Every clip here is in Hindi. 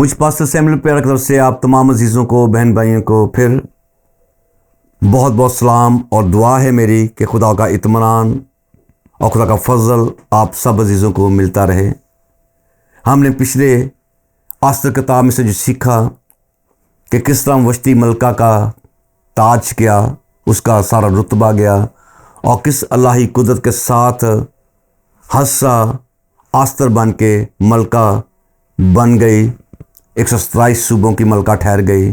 मुझ पास्टर सैमुअल प्यार की तरफ से आप तमाम अजीज़ों को, बहन भाइयों को फिर बहुत बहुत सलाम और दुआ है मेरी कि खुदा का इत्मीनान और खुदा का फजल आप सब अजीज़ों को मिलता रहे। हमने पिछले आस्तर किताब में से जो सीखा कि किस तरह वश्ती मलका का ताज किया, उसका सारा रुतबा गया और किस अल्लाही कुदरत के साथ हस्सा आस्तर बन के मलका बन गई, 127 सूबों की मलका ठहर गई।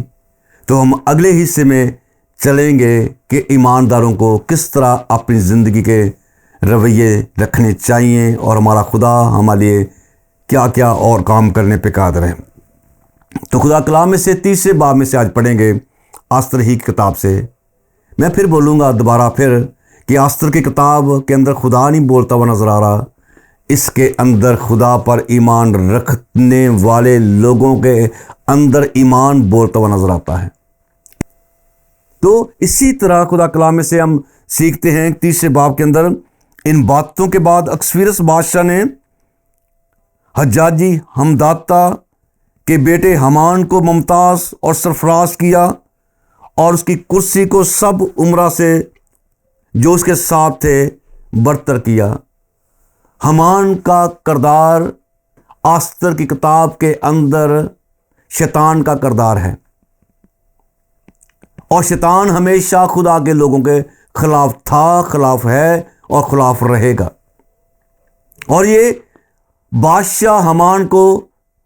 तो हम अगले हिस्से में चलेंगे कि ईमानदारों को किस तरह अपनी ज़िंदगी के रवैये रखने चाहिए और हमारा खुदा हमारे लिए क्या क्या और काम करने पे कादिर है। तो खुदा कलाम में से 30 बाब में से आज पढ़ेंगे आस्तर ही की किताब से। मैं फिर बोलूँगा दोबारा फिर कि आस्तर की किताब के अंदर खुदा नहीं बोलता हुआ नज़र आ रहा, इसके अंदर खुदा पर ईमान रखने वाले लोगों के अंदर ईमान बोलता हुआ नज़र आता है। तो इसी तरह खुदा कलाम में से हम सीखते हैं 30 बाब के अंदर, इन बातों के बाद अक्सवीरस बादशाह ने हज्जाजी हमदाता के बेटे हमान को मुमताज़ और सरफराज किया और उसकी कुर्सी को सब उमरा से जो उसके साथ थे बरतर किया। हमान का किरदार आस्तर की किताब के अंदर शैतान का किरदार है और शैतान हमेशा खुदा के लोगों के खिलाफ था, खिलाफ है और खिलाफ रहेगा। और ये बादशाह हमान को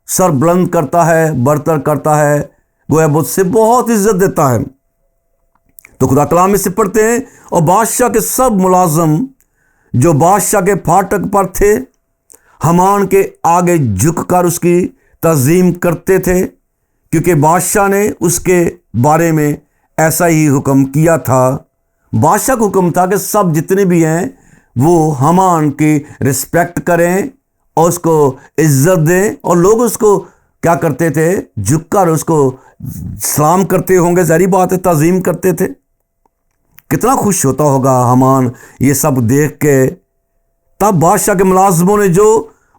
सर बुलंद करता है, बरतर करता है, गोया मुझसे बहुत इज्जत देता है। तो खुदा कलाम में से पढ़ते हैं, और बादशाह के सब मुलाजम जो बादशाह के फाटक पर थे हमान के आगे झुककर उसकी तज़ीम करते थे, क्योंकि बादशाह ने उसके बारे में ऐसा ही हुक्म किया था। बादशाह का हुक्म था कि सब जितने भी हैं वो हमान की रिस्पेक्ट करें और उसको इज्जत दें, और लोग उसको क्या करते थे, झुककर उसको सलाम करते होंगे, ज़ाहिर बात है तज़ीम करते थे। कितना खुश होता होगा हमान ये सब देख के। तब बादशाह के मुलाजमों ने जो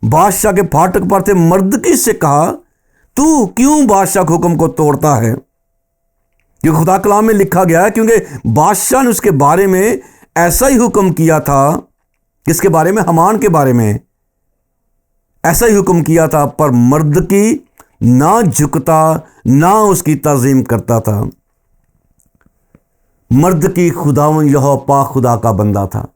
बादशाह के फाटक पर थे मर्दकी से कहा, तू क्यों बादशाह के हुक्म को तोड़ता है? क्योंकि खुदा कलाम में लिखा गया है, क्योंकि बादशाह ने उसके बारे में ऐसा ही हुक्म किया था। किसके बारे में? हमान के बारे में ऐसा ही हुक्म किया था, पर मर्दकी ना झुकता ना उसकी ताज़ीम करता था। मर्दकी खुदावन यहोवा पाक खुदा का बंदा था।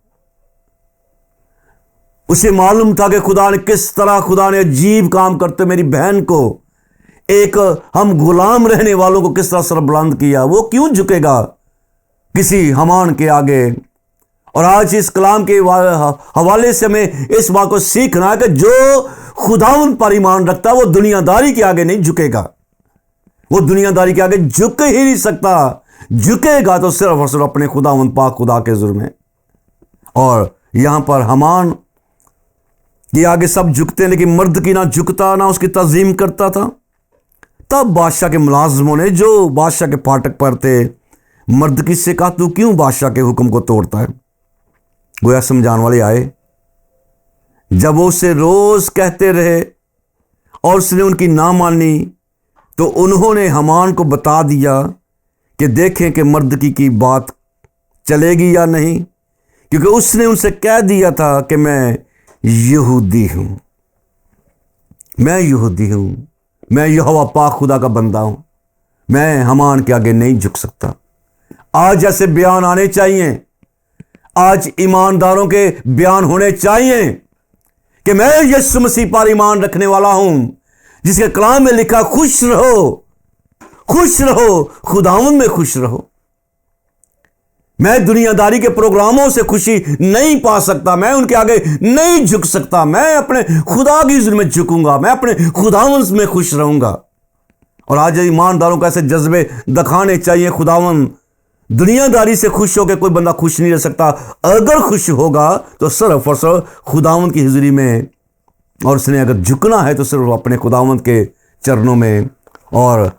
उसे मालूम था कि खुदा ने किस तरह खुदा ने अजीब काम करते मेरी बहन को, एक हम गुलाम रहने वालों को किस तरह सरबुलंद किया। वो क्यों झुकेगा किसी हमान के आगे? और आज इस कलाम के हवाले से हमें इस बात को सीखना है कि जो खुदावन पर ईमान रखता है वो दुनियादारी के आगे नहीं झुकेगा। वो दुनियादारी के आगे झुक ही नहीं सकता। झुकेगा तो सिर्फ और सिर्फ अपने खुदावन पाक खुदा के जुर्म में। और यहां पर हमान के आगे सब झुकते हैं, लेकिन मर्द की ना झुकता ना उसकी तज़ीम करता था। तब बादशाह के मुलाजमों ने जो बादशाह के फाटक पर थे मर्दकी से कहा, तू क्यों बादशाह के हुक्म को तोड़ता है? गोया समझाने वाले आए। जब वो उससे रोज कहते रहे और उसने उनकी ना मानी, तो उन्होंने हमान को बता दिया कि देखें कि मर्दकी की बात चलेगी या नहीं, क्योंकि उसने उनसे कह दिया था कि मैं यहूदी हूं, मैं यहूदी हूं, मैं यहोवा पाक खुदा का बंदा हूं, मैं हमान के आगे नहीं झुक सकता। आज ऐसे बयान आने चाहिए, आज ईमानदारों के बयान होने चाहिए कि मैं यीशु मसीह पर ईमान रखने वाला हूं, जिसके कलाम में लिखा, खुश रहो, खुश रहो, खुदावन में खुश रहो। मैं दुनियादारी के प्रोग्रामों से खुशी नहीं पा सकता, मैं उनके आगे नहीं झुक सकता। मैं अपने खुदा की हुज़ूर में झुकूंगा, मैं अपने खुदावन में खुश रहूंगा। और आज ईमानदारों को ऐसे जज्बे दिखाने चाहिए। खुदावन दुनियादारी से खुश होकर कोई बंदा खुश नहीं रह सकता। अगर खुश होगा तो सिर्फ और सिर्फ खुदावन की हुज़ूरी में, और उसने अगर झुकना है तो सिर्फ अपने खुदावन के चरणों में। और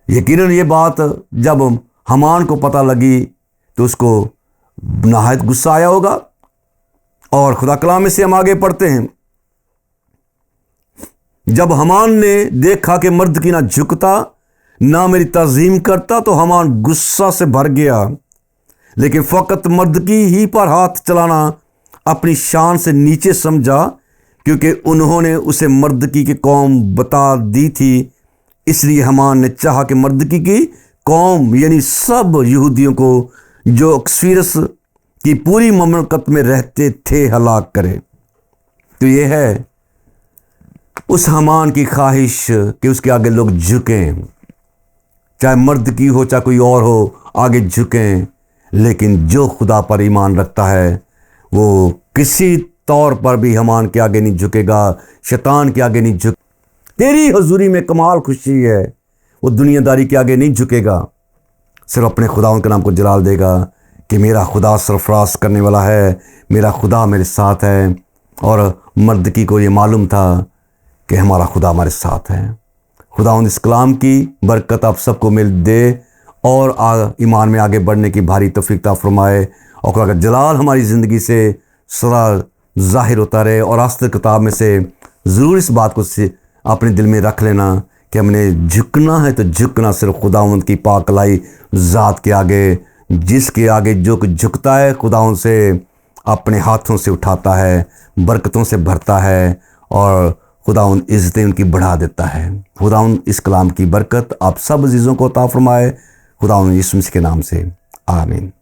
यकीनन ये बात जब हमान को पता लगी तो उसको नहायत गुस्सा आया होगा। और खुदा कलाम में से हम आगे पढ़ते हैं, जब हमान ने देखा कि मर्द की ना झुकता ना मेरी ताजीम करता तो हमान गुस्सा से भर गया, लेकिन फ़कत मर्द की ही पर हाथ चलाना अपनी शान से नीचे समझा, क्योंकि उन्होंने उसे मर्दकी की कौम बता दी थी। इसलिए हमान ने चाहा कि मर्दकी की कौम यानी सब यहूदियों को जो अक्सफीरस की पूरी ममलकत में रहते थे हलाक करे। तो ये है उस हमान की ख्वाहिश कि उसके आगे लोग झुकें, चाहे मर्द की हो चाहे कोई और हो, आगे झुकें। लेकिन जो खुदा पर ईमान रखता है वो किसी तौर पर भी हमान के आगे नहीं झुकेगा, शैतान के आगे नहीं झुक। तेरी हजूरी में कमाल खुशी है, वो दुनियादारी के आगे नहीं झुकेगा, सिर्फ अपने खुदाओं के नाम को जलाल देगा कि मेरा खुदा सरफराज करने वाला है, मेरा खुदा मेरे साथ है। और मर्दकी को ये मालूम था कि हमारा खुदा हमारे साथ है। खुदावंद इस कलाम की बरकत आप सबको मिल दे और ईमान में आगे बढ़ने की भारी तौफीक अता फरमाए, और खुदा का जलाल हमारी ज़िंदगी से सदा ज़ाहिर होता रहे। और आस्ते किताब में से ज़रूर इस बात को अपने दिल में रख लेना कि हमने झुकना है तो झुकना सिर्फ खुदावंद की पाकलाई ज़ात के आगे, जिसके आगे जो कुछ झुकता है खुदावंद से अपने हाथों से उठाता है, बरकतों से भरता है और खुदावंद इज़्ज़तें उनकी बढ़ा देता है। खुदावंद इस कलाम की बरकत आप सब अज़ीज़ों को अता फरमाए। खुदावंद यीशु मसीह के नाम से आमीन।